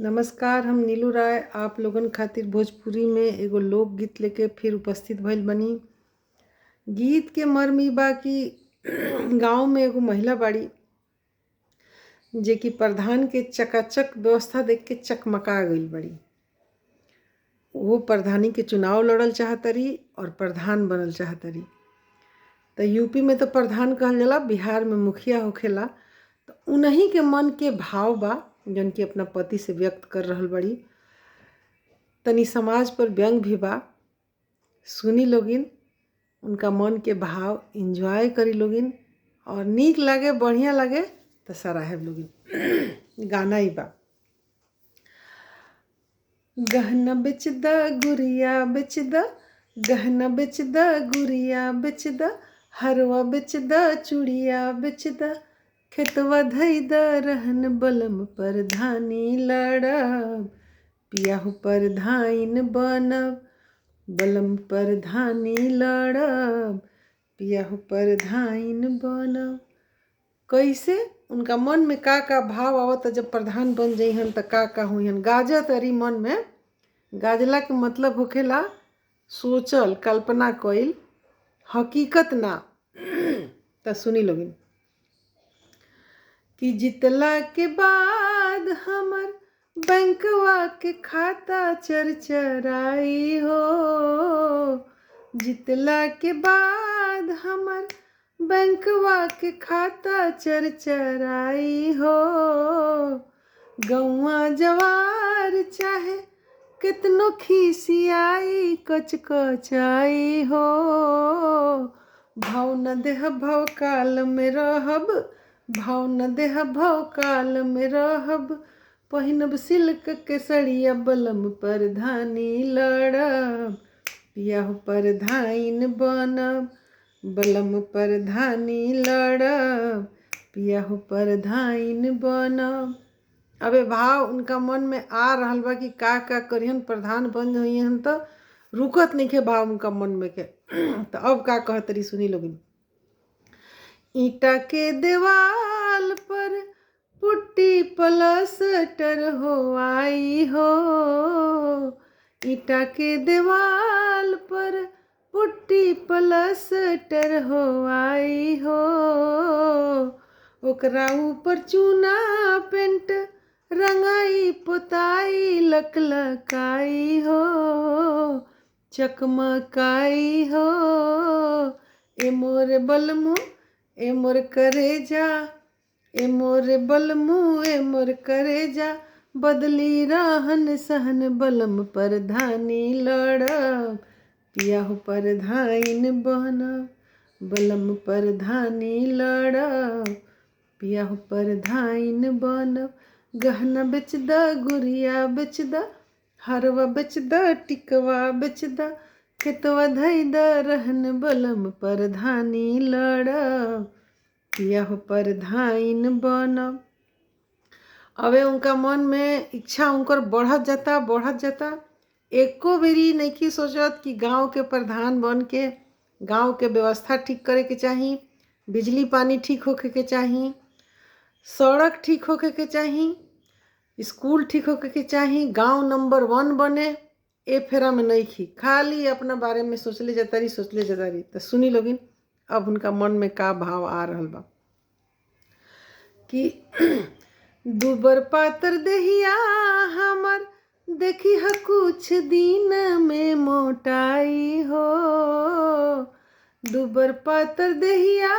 नमस्कार, हम नीलू राय आप लोगन खातिर भोजपुरी में एगो लोकगीत लेके फिर उपस्थित भइल बनी। गीत के मर्म ई बा कि गांव में एगो महिला बाड़ी जे कि प्रधान के चकाचक व्यवस्था देख के चकमका गईल बड़ी। वो प्रधानी के चुनाव लड़ल चाहतरी और प्रधान बनल चाहतरी। तो यूपी में तो प्रधान कहल जाला, बिहार में मुखिया होखेला। तो उन्हीं के मन के भाव बा जौन कि अपना पति से व्यक्त कर रहल बड़ी। तनी समाज पर व्यंग भी बा, सुनी लोगिन, उनका मन के भाव एंजॉय करी लोगिन और नीक लागे, बढ़िया लागे तो सराहेब लोगिन। गाना ही बा। गहना बेच द गुड़िया बेच द, गहना बेच द गुड़िया बेच द, हरवा बेच द चूड़िया बेच द, खेतवा धई द रहन बलम प्रधानी लड़ब, पियाहू प्रधाइन बनब, बलम प्रधानी लड़ब, पियाहू प्रधाइन बनब। कैसे उनका मन में का भाव आवत जब प्रधान बन जइहन त का हुईहन। गाजत अरी मन में। गाजला के मतलब होखेला सोचल, कल्पना कइल, हकीकत ना। त सुनी लोगिन कि जितला के बाद हमर बैंकवा के खाता चरचराई हो, जितला के बाद हमर बैंकवा के खाता चरचराई हो, गौवा जवार चाहे कितनो खिसियाई कचकचाई हो, भाव न देह भव काल में रहब, भाव न देह भव काल में रहब, पहिनब सिल्क के सड़िया बलम प्रधानी लड़ब, पियाहू प्रधाइन बनब, बलम प्रधानी लड़ब, पियाहू प्रधाइन बनब। अबे भाव उनका मन में आ रहल बा कि का करिहन, प्रधान बन जइहन तो रुकत नहीं के भाव उनका मन में के। तो अब का कहतरी सुनी लोगिन। ईटा के देवाल पर पुट्टी प्लास्टर हो आई हो, ईटा के देवाल पर पुट्टी प्लास्टर हो आई हो, ओकरा ऊपर चूना पेंट रंगाई पोताई लकलकाई हो, चकमकाई हो, ए मोर बलमु ए मोर करेजा, ए मोर बलमु ए मोर करेजा, बदली रहन सहन बलम प्रधानी लड़ब, पियाहू प्रधाइन बनब, बलम प्रधानी लड़ब, पियाहू प्रधाइन बनब। गहना बेच द गुड़िया बेच द, हरवा बेच द टिकवा बेच द, खेतवा धई द रहन बलम प्रधानी लड़ब, पियाहू प्रधाइन बनब। अबे उनका मन में इच्छा उनकर बढ़त जाता। एको बेरी नइखी सोचत कि गांव के प्रधान बन के गांव के व्यवस्था ठीक करे के चाही, बिजली पानी ठीक होके के चाही, सड़क ठीक होके के चाही, स्कूल ठीक होके के चाही, गांव नंबर 1 बने। ए फेरा में नइखी, खाली अपना बारे में सोचले जातारी। तो सुनी लोगिन अब उनका मन में का भाव आ रहल बा कि दुबर पातर देहिया हमर देखी ह कुछ दिन में मोटाई हो, दुबर पातर देहिया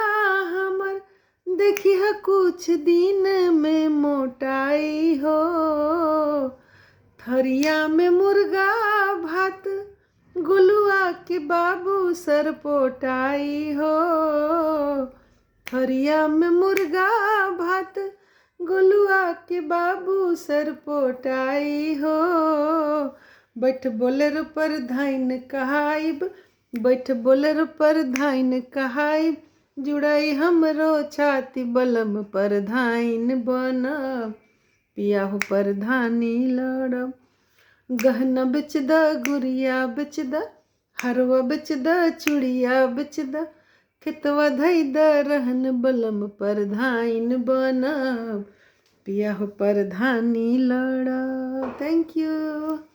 हमर देखी ह कुछ दिन में मोटाई हो, थरिया में मुर्गा भात गुलुआ के बाबू सरपोटाई हो, थरिया में मुर्गा भात गुलुआ के बाबू सरपोटाई हो, बैठ बोलेर प्रधाइन कहाइब, बैठ बोलेर प्रधाइन कहाइब, जुड़ाई हमरो छाती बलम प्रधाइन बनब, पियाहू प्रधानी लड़ब। गहना बेच द गुड़िया बेच द, हरवा बेच द चूड़िया बेच द, खेतवा धई द रहन बलम प्रधाइन बनब, पिया हो परधानी लड़ा। Thank you.